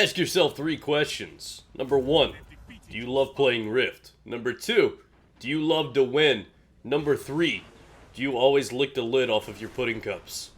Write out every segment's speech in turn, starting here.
Ask yourself 3 questions. Number 1, do you love playing Rift? Number 2, do you love to win? Number 3, do you always lick the lid off of your pudding cups?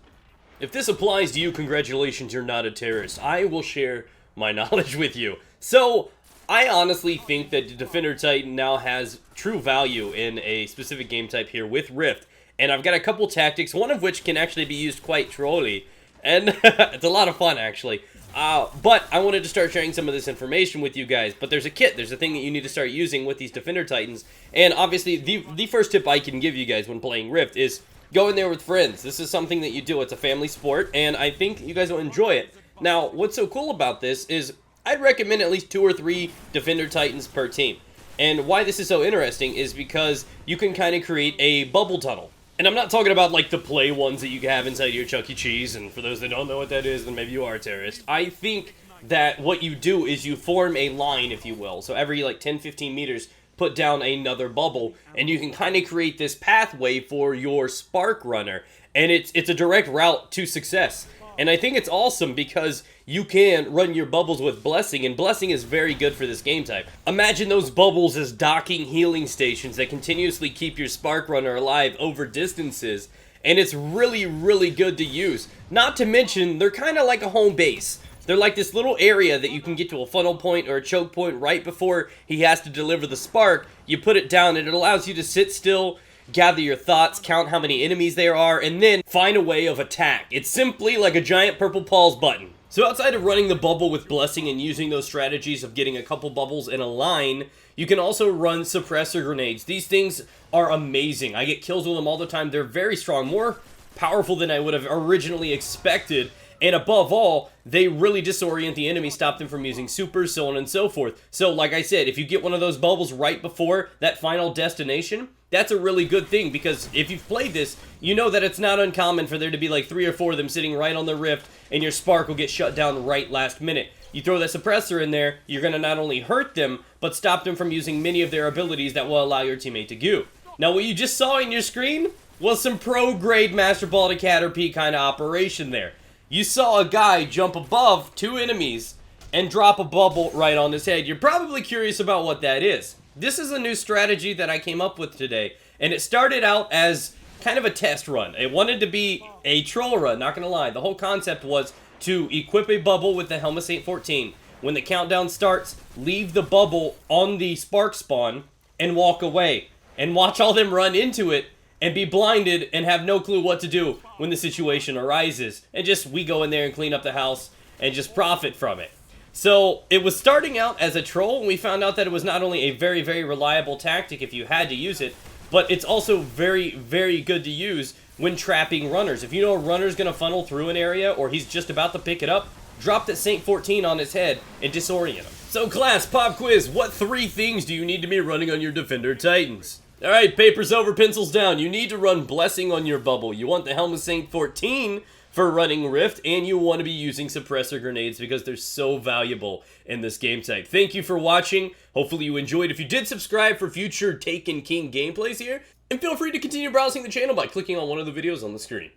If this applies to you, congratulations, you're not a terrorist. I will share my knowledge with you. So, I honestly think that the Defender Titan now has true value in a specific game type here with Rift. And I've got a couple tactics, one of which can actually be used quite trolly. And it's a lot of fun, actually. But I wanted to start sharing some of this information with you guys. But there's a kit, there's a thing that you need to start using with these Defender Titans. And obviously, the first tip I can give you guys when playing Rift is go in there with friends. This is something that you do. It's a family sport, and I think you guys will enjoy it. Now, what's so cool about this is I'd recommend at least 2 or 3 Defender Titans per team. And why this is so interesting is because you can kind of create a bubble tunnel. And I'm not talking about like the play ones that you have inside your Chuck E. Cheese, and for those that don't know what that is, then maybe you are a terrorist. I think that what you do is you form a line, if you will. So every like 10-15 meters, put down another bubble, and you can kind of create this pathway for your spark runner. And it's a direct route to success. And I think it's awesome because you can run your bubbles with Blessing, and Blessing is very good for this game type. Imagine those bubbles as docking healing stations that continuously keep your Spark Runner alive over distances, and it's really, really good to use. Not to mention, they're kind of like a home base. They're like this little area that you can get to a funnel point or a choke point right before he has to deliver the spark. You put it down, and it allows you to sit still, gather your thoughts, count how many enemies there are, and then find a way of attack. It's simply like a giant purple pause button. So outside of running the bubble with Blessing and using those strategies of getting a couple bubbles in a line, you can also run suppressor grenades. These things are amazing. I get kills with them all the time. They're very strong, more powerful than I would have originally expected. And above all, they really disorient the enemy, stop them from using supers, so on and so forth. So like I said, if you get one of those bubbles right before that final destination, that's a really good thing, because if you've played this, you know that it's not uncommon for there to be like 3 or 4 of them sitting right on the rift, and your spark will get shut down right last minute. You throw that suppressor in there, you're going to not only hurt them, but stop them from using many of their abilities that will allow your teammate to go. Now what you just saw in your screen was some pro-grade Master Ball to Caterpie kind of operation there. You saw a guy jump above 2 enemies and drop a bubble right on his head. You're probably curious about what that is. This is a new strategy that I came up with today, and it started out as kind of a test run. It wanted to be a troll run, not gonna lie. The whole concept was to equip a bubble with the Helm of Saint 14. When the countdown starts, leave the bubble on the spark spawn and walk away. And watch all them run into it and be blinded and have no clue what to do when the situation arises. And just, we go in there and clean up the house and just profit from it. So, it was starting out as a troll, and we found out that it was not only a very, very reliable tactic if you had to use it, but it's also very, very good to use when trapping runners. If you know a runner's going to funnel through an area, or he's just about to pick it up, drop that Saint 14 on his head and disorient him. So class, pop quiz, what 3 things do you need to be running on your Defender Titans? Alright, papers over, pencils down. You need to run Blessing on your bubble. You want the Helm of Saint 14 for running Rift, and you want to be using suppressor grenades because they're so valuable in this game type. Thank you for watching. Hopefully you enjoyed. If you did, subscribe for future Taken King gameplays here, and feel free to continue browsing the channel by clicking on one of the videos on the screen.